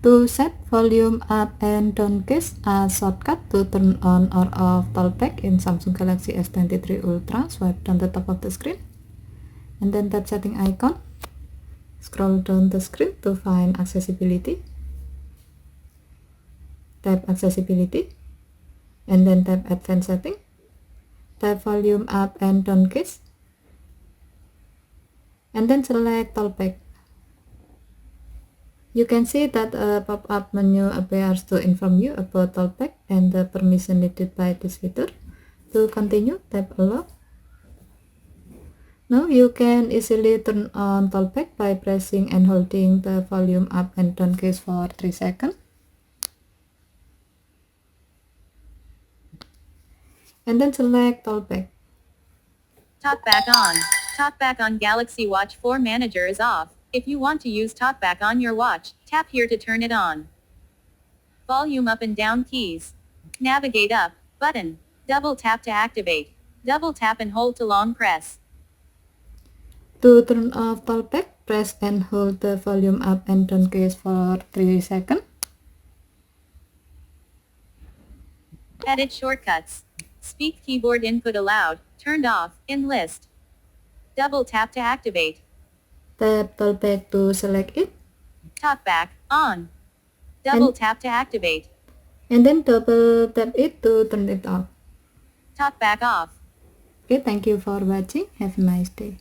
To set volume up and down keys, a shortcut to turn on or off Talkback in Samsung Galaxy S23 Ultra. Swipe down the top of the screen and then tap setting icon. Scroll down the screen to find accessibility. Tap accessibility and then tap advanced setting. Tap volume up and down keys and then select Talkback. You can see that a pop-up menu appears to inform you about Talkback and the permission needed by this feature. To continue, tap Allow. Now you can easily turn on Talkback by pressing and holding the volume up and down keys for 3 seconds. And then select Talkback. Talkback on. Talkback on Galaxy Watch 4 Manager is off. If you want to use Talkback on your watch, tap here to turn it on. Volume up and down keys. Navigate up button. Double tap to activate. Double tap and hold to long press. To turn off Talkback, press and hold the volume up and down keys for 3 seconds. Edit shortcuts. Speak keyboard input allowed. Turned off in list. Double tap to activate. Tap Talkback to select it. Talkback on. Double tap to activate. And then double tap it to turn it off. Talkback off. Okay, thank you for watching. Have a nice day.